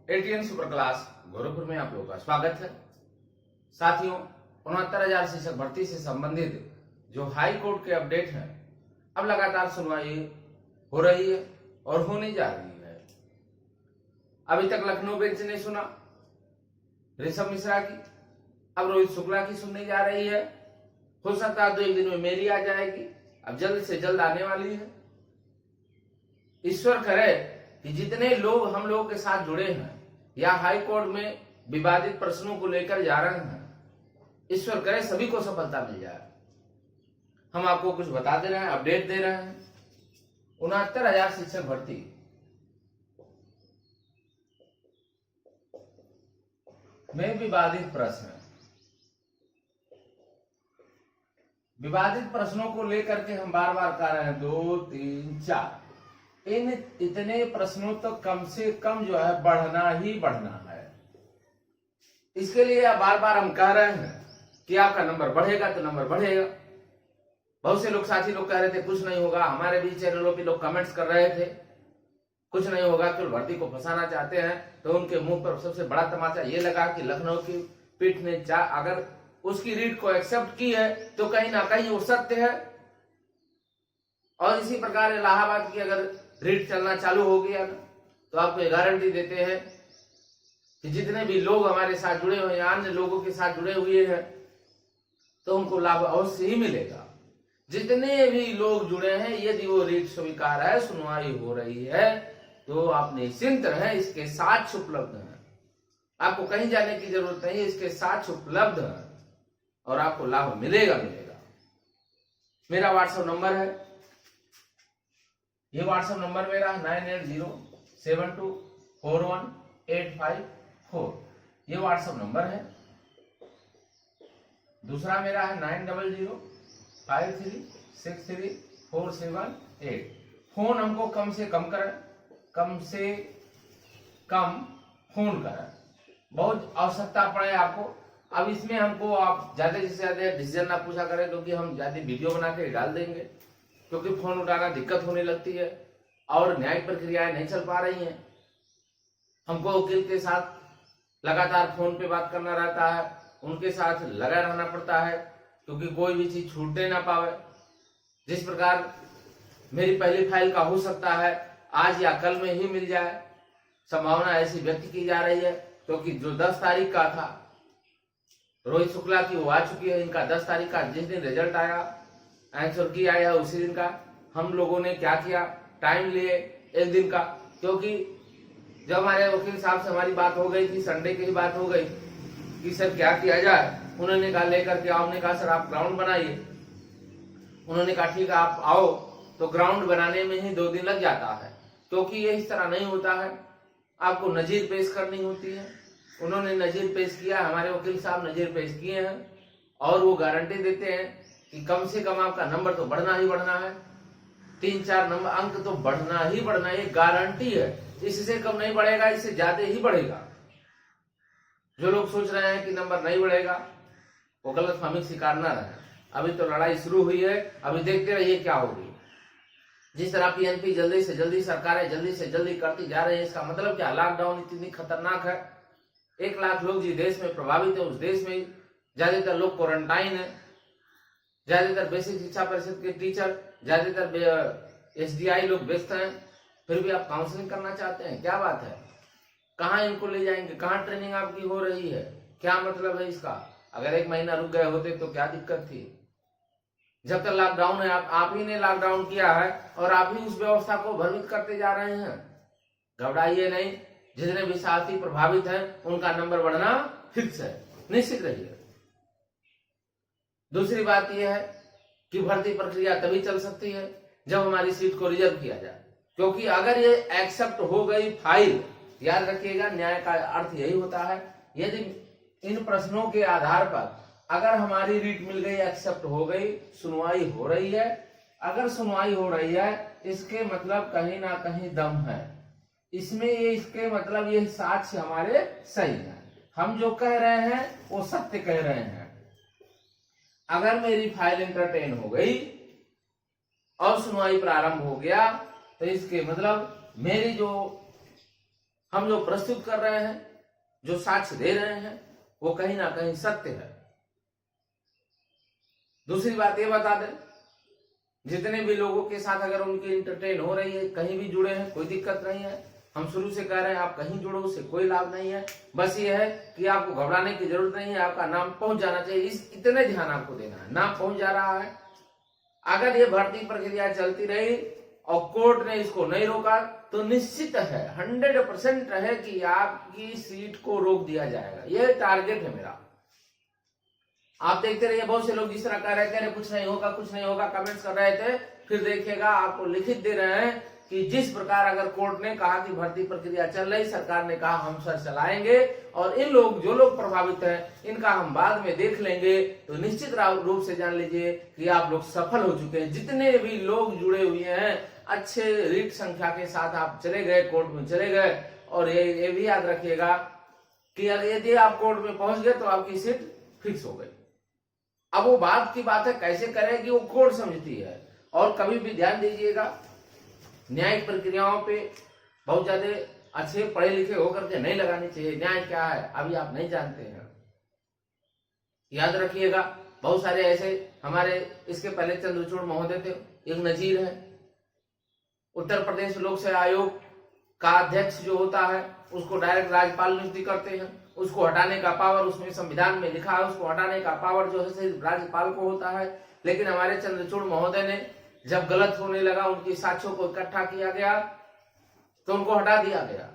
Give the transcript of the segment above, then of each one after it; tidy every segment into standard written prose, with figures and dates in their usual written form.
ATN super class Gorakhpur में आप लोगों का स्वागत है। साथियों, 69,000 शिक्षक भर्ती से संबंधित जो हाई कोर्ट के अपडेट हैं, अब लगातार सुनवाई हो रही है और होने जा रही है। अभी तक लखनऊ बेंच ने सुना ऋषभ मिश्रा की, अब रोहित शुक्ला की सुनने जा रही है। हो सकता है 2 दिन में मेरी आ जाएगी, अब जल्द से जल्द आने वाली है। ईश्वर करे कि जितने लोग हम लोगों के साथ जुड़े हैं या हाई कोर्ट में विवादित प्रश्नों को लेकर जा रहे हैं, ईश्वर करे सभी को सफलता मिल जाए। हम आपको कुछ बता दे रहे हैं, अपडेट दे रहे हैं। 69,000 शिक्षक भर्ती में विवादित प्रश्न, विवादित प्रश्नों को लेकर के हम बार बार कह रहे हैं 2, 3, 4 इन इतने प्रश्नों तक कम से कम जो है बढ़ना ही बढ़ना है। इसके लिए बार बार हम कह रहे हैं कि आपका नंबर बढ़ेगा तो नंबर बढ़ेगा। बहुत से लोग साथी लोग कह रहे थे कुछ नहीं होगा, हमारे भी चैनलों पे लोग कमेंट्स कर रहे थे कुछ नहीं होगा, केवल भर्ती को फंसाना चाहते हैं। तो उनके मुंह पर सबसे बड़ा तमाचा ये लगा कि लखनऊ की पीठ ने अगर उसकी रीट को एक्सेप्ट की है तो कहीं ना कहीं वो सत्य है। और इसी प्रकार इलाहाबाद की अगर रीट चलना चालू हो गया तो आपको ये गारंटी देते हैं कि जितने भी लोग हमारे साथ जुड़े हुए या अन्य लोगों के साथ जुड़े हुए हैं तो उनको लाभ अवश्य ही मिलेगा। जितने भी लोग जुड़े हैं, यदि वो रीट स्वीकार है, सुनवाई हो रही है, तो आप निश्चिंत रहें, इसके साक्ष्य उपलब्ध हैं। आपको कहीं जाने की जरूरत नहीं है, इसके साक्ष्य उपलब्ध हैं और आपको लाभ मिलेगा। मेरा व्हाट्सएप नंबर है, ये व्हाट्सएप नंबर मेरा 9807241854, ये व्हाट्सएप नंबर है। दूसरा मेरा है 9005363478। फोन हमको कम से कम करें, कम से कम फोन करें। बहुत आवश्यकता पड़े आपको। अब इसमें हमको आप ज्यादा से ज्यादा डिसीजन ना पूछा करें, क्योंकि हम ज्यादा वीडियो बना के डाल देंगे, क्योंकि फोन उठाना दिक्कत होने लगती है और न्यायिक प्रक्रियाएं नहीं चल पा रही हैं। हमको वकील के साथ लगातार फोन पे बात करना रहता है, उनके साथ लगा रहना पड़ता है, क्योंकि कोई भी चीज छूटने ना पावे। जिस प्रकार मेरी पहली फाइल का हो सकता है आज या कल में ही मिल जाए, संभावना ऐसी व्यक्त की जा रही है, क्योंकि जो 10 तारीख का था रोहित शुक्ला की वो आ चुकी है। इनका 10 तारीख का जिस दिन रिजल्ट आया, आंसर की आया, उसी दिन का हम लोगों ने क्या किया, टाइम लिए 1 दिन का। क्योंकि जब हमारे वकील साहब से हमारी बात हो गई थी, संडे की ही बात हो गई कि सर क्या किया जाए, उन्होंने कहा लेकर के आओ। हमने कहा सर आप ग्राउंड बनाइए। उन्होंने कहा ठीक है आप आओ। तो ग्राउंड बनाने में ही 2 दिन लग जाता है, क्योंकि ये इस तरह नहीं होता है, आपको नजीर पेश करनी होती है। उन्होंने नजीर पेश किया, हमारे वकील साहब नजीर पेश किए हैं और वो गारंटी देते हैं कि कम से कम आपका नंबर तो बढ़ना ही बढ़ना है। 3-4 नंबर अंक तो बढ़ना ही बढ़ना, ये गारंटी है। इससे कम नहीं बढ़ेगा, इससे ज्यादा ही बढ़ेगा। जो लोग सोच रहे हैं कि नंबर नहीं बढ़ेगा, वो गलतफहमी शिकार ना रहे। अभी तो लड़ाई शुरू हुई है, अभी देखते रहिए क्या होगी। जिस तरह पीएनपी जल्दी से जल्दी सरकारें जल्दी से जल्दी करती जा रही है, इसका मतलब क्या, लॉकडाउन इतनी खतरनाक है। 1 लाख लोग जिस देश में प्रभावित है, उस देश में ज्यादातर लोग क्वारंटाइन है, ज्यादातर बेसिक शिक्षा परिषद के टीचर, ज्यादातर एसडीआई लोग व्यस्त हैं, फिर भी आप काउंसलिंग करना चाहते हैं। क्या बात है, कहाँ इनको ले जाएंगे, कहाँ ट्रेनिंग आपकी हो रही है, क्या मतलब है इसका। अगर 1 महीना रुक गए होते तो क्या दिक्कत थी। जब तक लॉकडाउन है, आप ही ने लॉकडाउन किया है और आप ही उस व्यवस्था को भ्रमित करते जा रहे हैं। घबराइए नहीं, जितने भी साथी प्रभावित हैं उनका नंबर बढ़ना फिक्स है, निश्चित रहिए। दूसरी बात यह है कि भर्ती प्रक्रिया तभी चल सकती है जब हमारी सीट को रिजर्व किया जाए, क्योंकि अगर ये एक्सेप्ट हो गई फाइल, याद रखिएगा न्याय का अर्थ यही होता है, यदि इन प्रश्नों के आधार पर अगर हमारी रीट मिल गई, एक्सेप्ट हो गई, सुनवाई हो रही है, अगर सुनवाई हो रही है, इसके मतलब कहीं ना कहीं दम है इसमें। ये इसके मतलब ये साक्ष्य हमारे सही है, हम जो कह रहे हैं वो सत्य कह रहे हैं। अगर मेरी फाइल एंटरटेन हो गई और सुनवाई प्रारंभ हो गया, तो इसके मतलब मेरी जो हम जो प्रस्तुत कर रहे हैं, जो साक्ष्य दे रहे हैं, वो कहीं ना कहीं सत्य है। दूसरी बात ये बता दें, जितने भी लोगों के साथ अगर उनकी इंटरटेन हो रही है, कहीं भी जुड़े हैं, कोई दिक्कत नहीं है। हम शुरू से कह रहे हैं आप कहीं जुड़ो, उससे कोई लाभ नहीं है। बस ये है कि आपको घबराने की जरूरत नहीं है, आपका नाम पहुंच जाना चाहिए, इस इतने ध्यान आपको देना है। नाम पहुंच जा रहा है, अगर ये भर्ती प्रक्रिया चलती रही और कोर्ट ने इसको नहीं रोका तो निश्चित है 100% है कि आपकी सीट को रोक दिया जाएगा। यह टारगेट है मेरा। आप देखते रहिए, बहुत से लोग जिस तरह कह रहे थे कुछ नहीं होगा, कुछ नहीं होगा, कमेंट्स कर रहे थे, फिर देखिएगा आपको लिखित दे रहे हैं कि जिस प्रकार अगर कोर्ट ने कहा कि भर्ती प्रक्रिया चल रही, सरकार ने कहा हम सर चलाएंगे और इन लोग जो लोग प्रभावित हैं इनका हम बाद में देख लेंगे, तो निश्चित रूप से जान लीजिए कि आप लोग सफल हो चुके हैं। जितने भी लोग जुड़े हुए हैं, अच्छे रीट संख्या के साथ आप चले गए, कोर्ट में चले गए। और ये भी याद रखिएगा कि यदि आप कोर्ट में पहुंच गए तो आपकी सीट फिक्स हो गई। अब वो बात की बात है कैसे करें कि वो कोर्ट समझती है। और कभी भी ध्यान दीजिएगा, न्यायिक प्रक्रियाओं पे बहुत ज्यादा अच्छे पढ़े लिखे होकर के नहीं लगानी चाहिए। न्याय क्या है अभी आप नहीं जानते हैं, याद रखिएगा। बहुत सारे ऐसे हमारे इसके पहले चंद्रचूड़ महोदय थे, एक नजीर है, उत्तर प्रदेश लोक सेवा आयोग का अध्यक्ष जो होता है उसको डायरेक्ट राज्यपाल नियुक्ति करते हैं। उसको हटाने का पावर, उसमें संविधान में लिखा है, उसको हटाने का पावर जो है सिर्फ राज्यपाल को होता है। लेकिन हमारे चंद्रचूड़ महोदय ने जब गलत होने लगा, उनकी साक्ष्यों को इकट्ठा किया गया तो उनको हटा दिया गया।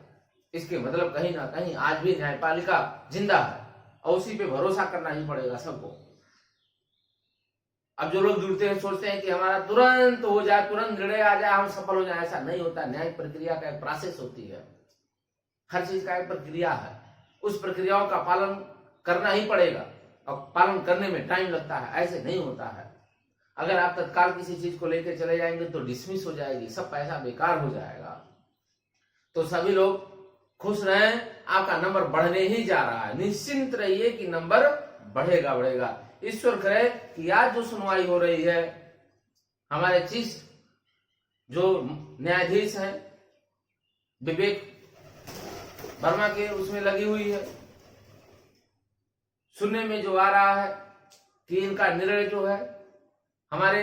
इसके मतलब कहीं ना कहीं आज भी न्यायपालिका जिंदा है और उसी पे भरोसा करना ही पड़ेगा सबको। अब जो लोग जुड़ते हैं सोचते हैं कि हमारा तुरंत हो जाए, तुरंत निर्णय आ जाए, हम सफल हो जाए, ऐसा नहीं होता। न्यायिक प्रक्रिया का एक प्रोसेस होती है, हर चीज का एक प्रक्रिया है, उस प्रक्रियाओं का पालन करना ही पड़ेगा और पालन करने में टाइम लगता है, ऐसे नहीं होता है। अगर आप तत्काल किसी चीज को लेकर चले जाएंगे तो डिसमिस हो जाएगी, सब पैसा बेकार हो जाएगा। तो सभी लोग खुश रहें, आपका नंबर बढ़ने ही जा रहा है, निश्चिंत रहिए कि नंबर बढ़ेगा बढ़ेगा। ईश्वर करे कि आज जो सुनवाई हो रही है, हमारे चीफ जो न्यायाधीश हैं विवेक वर्मा के, उसमें लगी हुई है। सुनने में जो आ रहा है कि इनका निर्णय जो है हमारे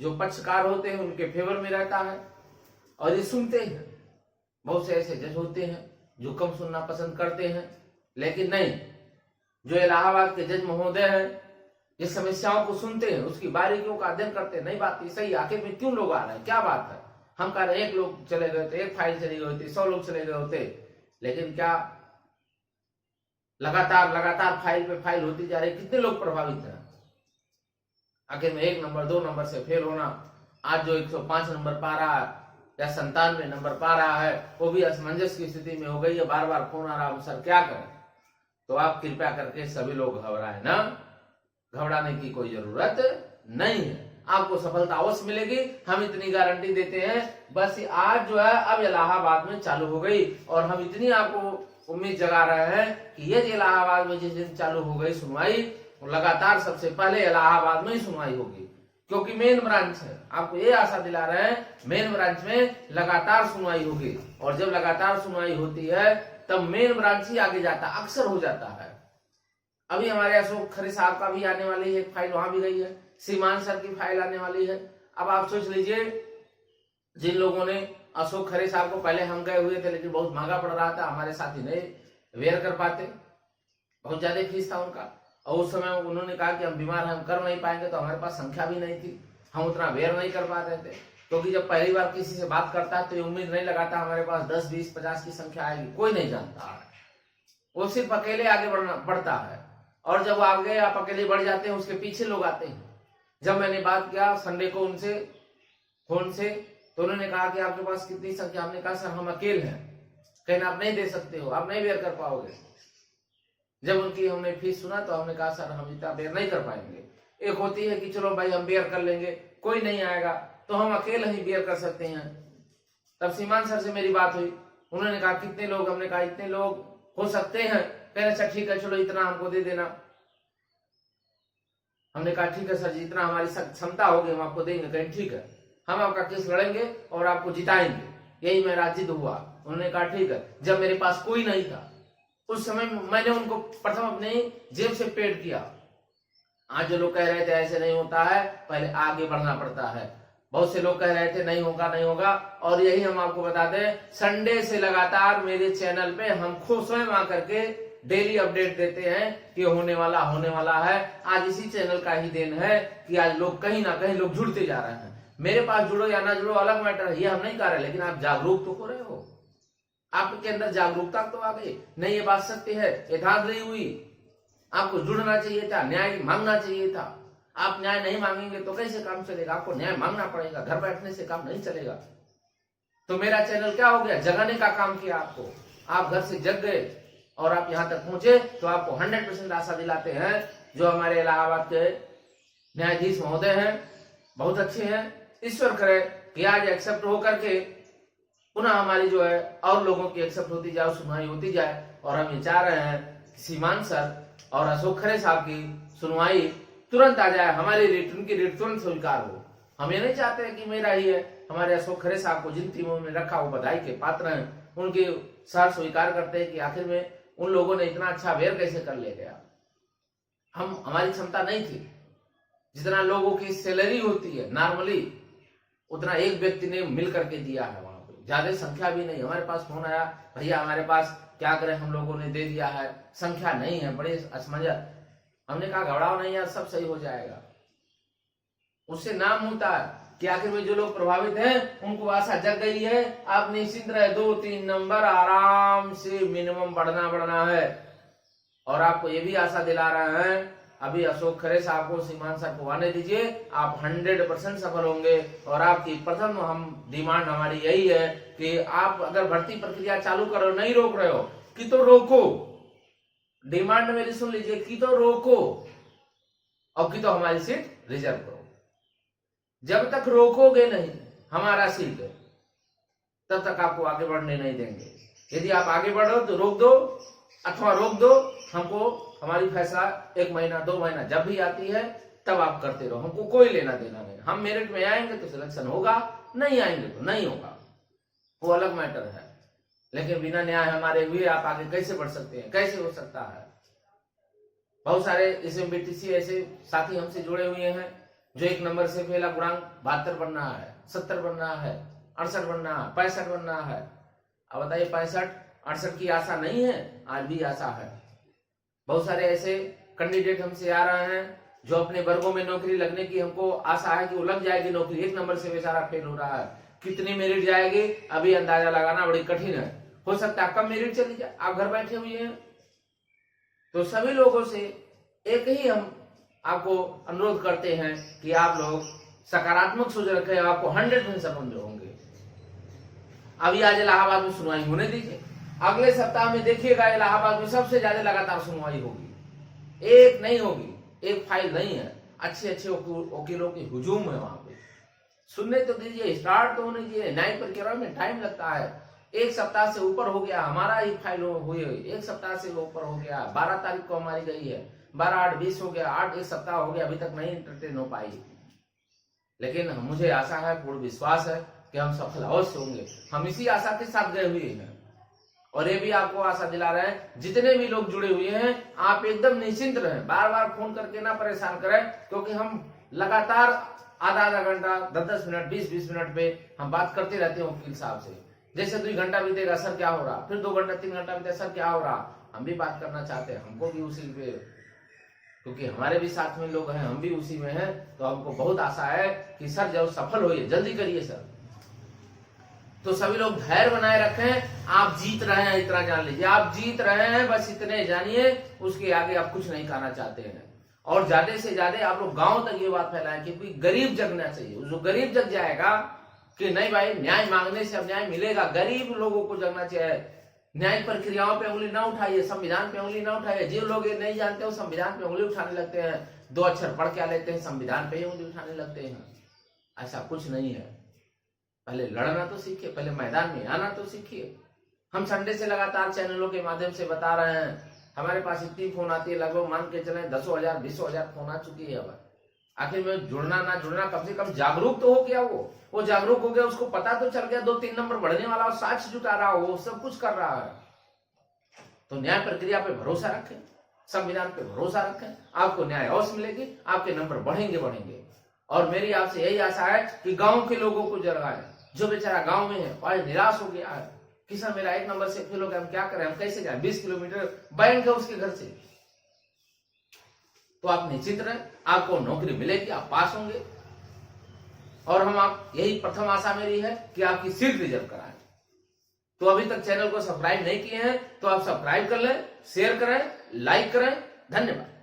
जो पक्षकार होते हैं उनके फेवर में रहता है और ये सुनते हैं। बहुत से ऐसे जज होते हैं जो कम सुनना पसंद करते हैं, लेकिन नहीं, जो इलाहाबाद के जज महोदय हैं ये समस्याओं को सुनते हैं, उसकी बारीकियों का अध्ययन करते हैं। नहीं बात ये सही, आखिर में क्यों लोग आ रहे हैं, क्या बात है। हम कह रहे हैं एक लोग चले गए थे, एक फाइल चली गई होती, 100 लोग चले गए होते, लेकिन क्या लगातार लगातार फाइल पे फाइल होती जा रही, कितने लोग प्रभावित हैं। आखिर में 1 नंबर 2 नंबर से फेल होना, आज जो 105 नंबर पा रहा है या 97 नंबर पा रहा है वो भी असमंजस की स्थिति में हो गई है। बार बार फोन आ रहा है, सर क्या करें। तो आप कृपया करके सभी लोग घबराए ना, घबराने की कोई जरूरत नहीं है, आपको सफलता अवश्य मिलेगी, हम इतनी गारंटी देते हैं। बस आज जो है अब इलाहाबाद में चालू हो गई और हम इतनी आपको उम्मीद जगा रहे हैं कि यदि इलाहाबाद में जिस दिन चालू हो गई सुनवाई, लगातार सबसे पहले इलाहाबाद में ही सुनवाई होगी, क्योंकि मेन ब्रांच है। आपको ये आशा दिला रहे हैं मेन ब्रांच में लगातार सुनवाई होगी, और जब लगातार सुनवाई होती है तब मेन ब्रांच ही आगे जाता, अक्सर हो जाता है। अभी हमारे अशोक खरे साहब का भी आने वाली है फाइल, वहां भी गई है, सीमान सर की फाइल आने वाली है। अब आप सोच लीजिए, जिन लोगों ने अशोक खरे साहब को, पहले हम गए हुए थे लेकिन बहुत महंगा पड़ रहा था, हमारे साथी नहीं वेयर कर पाते, बहुत ज्यादा फीस था उनका, और उस समय उन्होंने कहा कि हम बीमार हैं, हम कर नहीं पाएंगे, तो हमारे पास संख्या भी नहीं थी, हम उतना वेयर नहीं कर पा रहे थे। क्योंकि जब पहली बार किसी से बात करता है तो ये उम्मीद नहीं लगाता हमारे पास 10, 20, 50 की संख्या आएगी, कोई नहीं जानता है, वो सिर्फ अकेले आगे बढ़ता है। और जब आगे आप अकेले बढ़ जाते हैं उसके पीछे लोग आते हैं। जब मैंने बात किया संडे को उनसे फोन से, तो उन्होंने कहा कि आपके पास कितनी संख्या, हमने कहा सर हम अकेले हैं, कहना आप नहीं दे सकते हो, आप नहीं बेयर कर पाओगे। जब उनकी हमने फीस सुना तो हमने कहा सर हम इतना बेयर नहीं कर पाएंगे। एक होती है कि चलो भाई हम बेयर कर लेंगे, कोई नहीं आएगा तो हम अकेले ही बेयर कर सकते हैं। तब सीमान सर से मेरी बात हुई, उन्होंने कहा कितने लोग, हमने कहा इतने लोग हो सकते हैं, कहने अच्छा ठीक है चलो इतना हमको दे देना। हमने कहा ठीक है सर जी, इतना हमारी क्षमता होगी हम आपको देंगे। कहें ठीक है, हम आपका केस लड़ेंगे और आपको जिताएंगे। यही मेरा जिद हुआ। उन्होंने कहा ठीक है। जब मेरे पास कोई नहीं था उस समय मैंने उनको प्रथम अपने जेब से पेड किया। आज जो लोग कह रहे थे ऐसे नहीं होता है, पहले आगे बढ़ना पड़ता है। बहुत से लोग कह रहे थे नहीं होगा नहीं होगा, और यही हम आपको बता दें, संडे से लगातार मेरे चैनल पे हम खुद स्वयं आकर के डेली अपडेट देते हैं कि होने वाला है। आज इसी चैनल का ही देन है कि आज लोग कहीं ना कहीं लोग जुड़ते जा रहे हैं। मेरे पास जुड़ो या ना जुड़ो अलग मैटर है, ये हम नहीं कर रहे, लेकिन आप जागरूक तो हो रहे हो, आपके अंदर जागरूकता तो आ गई। नहीं ये बात सत्य है, यथार्थ नहीं हुई, आपको जुड़ना चाहिए था, न्याय मांगना चाहिए था। आप न्याय नहीं मांगेंगे तो कैसे काम चलेगा, आपको न्याय मांगना पड़ेगा, घर बैठने से काम नहीं चलेगा। तो मेरा चैनल क्या हो गया, जगाने का काम किया आपको। आप घर से जग गए और आप यहां तक पहुंचे, तो आपको 100% आशा दिलाते हैं। जो हमारे इलाहाबाद के न्यायाधीश महोदय हैं, बहुत अच्छे हैं, ईश्वर करे कि आज एक्सेप्ट होकर के पुनः हमारी जो है और लोगों की एक्सेप्ट होती जाए, सुनवाई होती जाए। और हम ये चाह रहे हैं सीमान सर और अशोक खरे साहब की सुनवाई तुरंत आ जाए, हमारी रिटर्न की रेट तुरंत स्वीकार हो। हम ये नहीं चाहते कि मेरा ही है, हमारे अशोक खरे साहब को जिन टीमों में रखा वो बधाई के पात्र हैं, उनके सर स्वीकार करते हैं कि आखिर में उन लोगों ने इतना अच्छा वेयर कैसे कर ले गया। हमारी क्षमता नहीं थी, जितना लोगों की सैलरी होती है नॉर्मली उतना एक व्यक्ति ने मिल करके दिया है। वहां पे ज्यादा संख्या भी नहीं। हमारे पास फोन आया, भैया हमारे पास क्या करें, हम लोगों ने दे दिया है, संख्या नहीं है, बड़े असमंजस। हमने कहा घबराओ नहीं यार, सब सही हो जाएगा। उससे नाम होता है कि आखिर में जो लोग प्रभावित हैं उनको आशा जग गई है, आप निश्चिंत रहे, 2-3 नंबर आराम से मिनिमम बढ़ना है। और आपको ये भी आशा दिला रहे हैं, अभी अशोक खरे साहब को, सीमान साहब को आने दीजिए, आप 100% सफल होंगे। और आपकी प्रथम हम डिमांड हमारी यही है कि आप अगर भर्ती प्रक्रिया चालू करो, नहीं रोक रहे हो कि तो रोको। डिमांड मेरी सुन लीजिए, कि तो रोको और कि तो हमारी सीट रिजर्व करो। जब तक रोकोगे नहीं हमारा सीट, तब तक आपको आगे बढ़ने नहीं देंगे। यदि आप आगे बढ़ो तो रोक दो, अथवा रोक दो हमको, हमारी फैसला 1 महीना 2 महीना जब भी आती है तब आप करते रहो, हमको कोई लेना देना नहीं। हम मेरिट में आएंगे तो सिलेक्शन होगा, नहीं आएंगे तो नहीं होगा, वो अलग मैटर है। लेकिन बिना न्याय हमारे हुए आप आगे कैसे बढ़ सकते हैं, कैसे हो सकता है। बहुत सारे SMBTC ऐसे साथी हमसे जुड़े हुए हैं जो 1 नंबर से फेल, गुणांक 72 बनना है, 70 बनना है, 68 बनना है, 65 बनना है। अब बताइए 65-68 की आशा नहीं है, आज भी आशा है। बहुत सारे ऐसे कैंडिडेट हमसे आ रहे हैं जो अपने वर्गों में नौकरी लगने की हमको आशा है कि वो लग जाएगी नौकरी, 1 नंबर से बेचारा फेल हो रहा है। कितनी मेरिट जाएगी अभी अंदाजा लगाना बड़ी कठिन है, हो सकता है कम मेरिट चली जाए, आप घर बैठे हुए हैं। तो सभी लोगों से एक ही हम आपको अनुरोध करते हैं कि आप लोग सकारात्मक सोच रखें, आपको 100% सफल होंगे। अभी आज इलाहाबाद में सुनवाई होने दीजिए, अगले सप्ताह में देखिएगा इलाहाबाद में सबसे ज्यादा लगातार सुनवाई होगी। एक नहीं होगी, एक फाइल नहीं है, अच्छे वकीलों की हुजूम है वहां पे। सुनने तो दीजिए, स्टार्ट तो होने दीजिए। न्याय प्रक्रिया में टाइम लगता है, 1 सप्ताह से ऊपर हो गया हमारा ही फाइल हुई, 1 सप्ताह से ऊपर हो गया। 12 तारीख को हमारी गई है, 12-8-20 हो गया, 8 1 सप्ताह हो गया, अभी तक नहीं एंटरटेन हो पाई। लेकिन मुझे आशा है, पूर्ण विश्वास है कि हम सफल अवश्य होंगे। हम इसी आशा के साथ गए हुए हैं और ये भी आपको आशा दिला रहे हैं, जितने भी लोग जुड़े हुए हैं आप एकदम निश्चिंत रहें, बार बार फोन करके ना परेशान करें, क्योंकि हम लगातार आधा घंटा 10 मिनट 20 मिनट पे हम बात करते रहते हैं वकील साहब से। जैसे 2 घंटा बीतेगा सर क्या हो रहा, फिर 2 घंटा 3 घंटा बीतेगा सर क्या हो रहा। हम भी बात करना चाहते हैं, हमको भी उसी पे, क्योंकि हमारे भी साथ में लोग हैं, हम भी उसी में हैं। तो हमको बहुत आशा है कि सर जब सफल होइए, जल्दी करिए सर। तो सभी लोग धैर्य बनाए रखें, आप जीत रहे हैं इतना जान लीजिए, आप जीत रहे हैं, बस इतने जानिए, उसके आगे आप कुछ नहीं करना चाहते हैं। और ज्यादा से ज्यादा आप लोग गांव तक ये बात फैलाएं कि कोई गरीब जगना चाहिए। जो गरीब जग जाएगा कि नहीं भाई न्याय मांगने से अब न्याय मिलेगा, गरीब लोगों को जगना चाहिए। न्याय प्रक्रियाओं पे उंगली ना उठाइए, संविधान पे उंगली ना उठाइए। जो लोग ये नहीं जानते वो संविधान पे उंगली उठाने लगते हैं, 2 अक्षर पढ़ के लेते हैं, संविधान पे ही उंगली उठाने लगते हैं। ऐसा कुछ नहीं है। पहले लड़ना तो सीखिए, पहले मैदान में आना तो सीखिए। हम संडे से लगातार चैनलों के माध्यम से बता रहे हैं, हमारे पास इतनी फोन आती है, लगभग मान के चले 10,000 20,000 फोन आ चुकी है। अब आखिर में जुड़ना ना जुड़ना, कम से कम जागरूक तो हो गया, वो जागरूक हो गया, उसको पता तो चल गया 2-3 नंबर बढ़ने वाला, और साक्ष्य जुटा रहा हो, सब कुछ कर रहा है। तो न्याय प्रक्रिया पे भरोसा रखें, संविधान पे भरोसा रखें, आपको न्याय अवश्य मिलेगी, आपके नंबर बढ़ेंगे। और मेरी आपसे यही आशा है कि गांव के लोगों को जगाए, जो बेचारा गांव में है और निराश हो गया है कि सर मेरा 1 नंबर से फेल हो गया, हम क्या करें, हम कैसे जाए, 20 किलोमीटर बैंक है उसके घर से। तो आप निश्चित रहें, आपको नौकरी मिलेगी, आप पास होंगे, और हम आप यही प्रथम आशा मेरी है कि आपकी सीट रिजर्व कराएं। तो अभी तक चैनल को सब्सक्राइब नहीं किए हैं तो आप सब्सक्राइब कर लें, शेयर करें, लाइक करें। धन्यवाद।